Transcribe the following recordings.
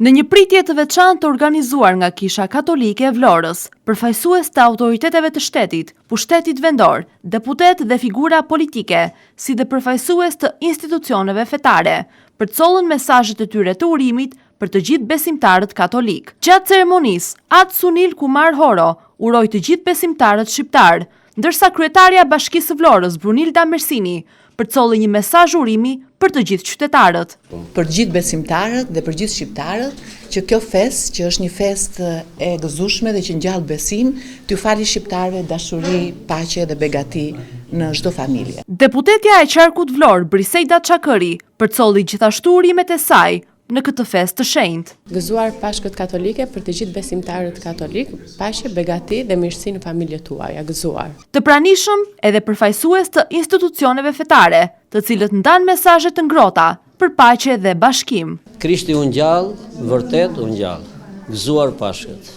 Në një pritje të veçantë organizuar nga Kisha Katolike e Vlorës, përfaqësues të autoriteteve të shtetit, pushtetit vendor, deputet dhe figura politike, si dhe përfaqësues të institucioneve fetare, përcollën mesazhet e tyre të urimit për të gjithë besimtarët katolik. Gjatë ceremonisë, Atë Sunil Kumar Horo uroi të gjithë besimtarët shqiptar, ndërsa kryetaria e Bashkisë së Vlorës, Brunilda Mersini, përcolli një mesazh urimi për të gjithë qytetarët. Për gjithë besimtarët dhe për gjithë shqiptarët, që kjo festë, që është një festë e gëzueshme dhe që ngjall besim, t'ju fali shqiptarëve dashuri, paqe dhe begati në çdo familje. Deputetja e qarkut Vlorë, Briseida Çakëri, përcolli gjithashtu urimet e saj në këtë festë të shenjtë. Gëzuar Pashkët katolike për të gjithë besimtarët katolik, paqe, begati dhe mirësi në familjet tuaja, gëzuar. Të pranishëm edhe përfaqësues të institucioneve fetare, të cilët ndan mesazhe të ngrohta për paqe dhe bashkim. Krishti u ngjall, vërtet u ngjall. Gëzuar Pashkët.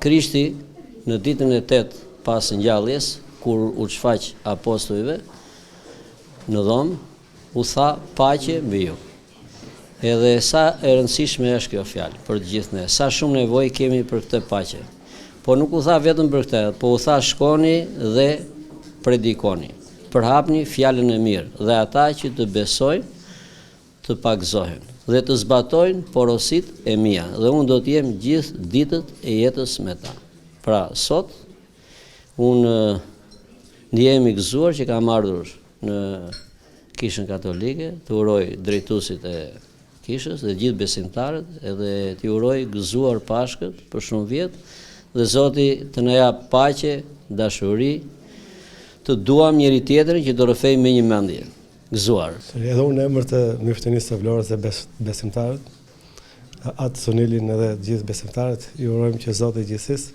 Krishti në ditën e 8 pas ngjalljes, kur u shfaq apostujve në dhomë, u tha paqe mbi ju. Edhe sa e rëndësishme është kjo fjalë për të gjithë ne. Sa shumë nevojë kemi për këtë paqe. Po nuk u tha vetëm për këtë, po u tha shkoni dhe predikoni. Përhapni fjalën e mirë dhe ata që të besojnë të pagëzohen dhe të zbatojnë porositë e mia dhe unë do të jem gjithë ditët e jetës me ta. Pra sot unë ndihem i gëzuar që kam ardhur në Kishën Katolike, të uroj drejtuesit e Kishës dhe gjithë besimtarët edhe t'i uroj gëzuar Pashkët për shumë vjet dhe Zoti të na jap paqe, dashuri, të duam njëri tjetrin që të rrëfejmë me një mendje. Gëzuar. Edhe unë në emër të Miftenisë së Vlorës dhe besimtarët, Atë Sunilin edhe gjithë besimtarët, ju urojmë që Zoti i gjithësisë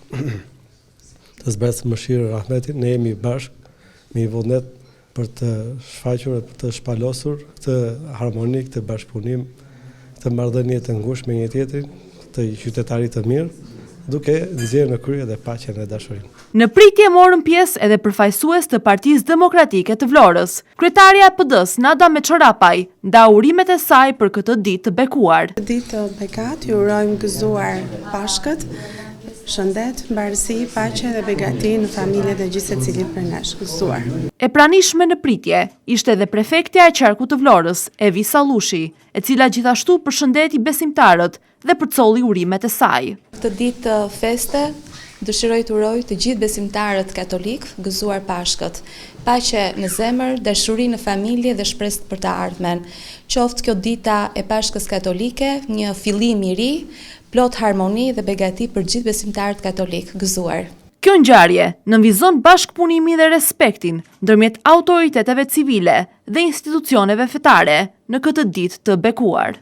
të zbresë mëshirë rahmetin, ne jemi bashkë me i vullnet për të shfaqur e për të shpalosur këtë harmoni, këtë bashkëpunim, këtë marrëdhënie të ngushtë me një tjetrin, të qytetarit të mirë, duke nxjerrë në krye dhe paqen e dashurinë. Në pritje morën pjesë edhe përfaqësues të Partisë Demokratike të Vlorës. Kryetaria e PD-s, Nada Meçorapaj, nda urimet e saj për këtë ditë të bekuar. Ditë të bekat, ju urojmë gëzuar Pashkët, shëndet, mbarësi, paqe dhe begati në familjet e gjithë secilit prej nesh. Gëzuar. E pranishme në pritje ishte edhe prefektja e qarkut të Vlorës, Evi Sallushi, e cila gjithashtu përshëndeti besimtarët dhe përcolli urimet e saj. Këtë ditë të feste dëshiroj të uroj të gjithë besimtarët katolik, gëzuar Pashkët, paqe në zemër, dashuri në familje dhe shpresë për të ardhmen. Qoftë kjo dita e Pashkës katolike, një fillim i ri, plot harmoni dhe begati për gjithë besimtarët katolik, gëzuar. Kjo ngjarje nënvizon bashkëpunimin dhe respektin ndërmjet autoriteteve civile dhe institucioneve fetare në këtë ditë të bekuar.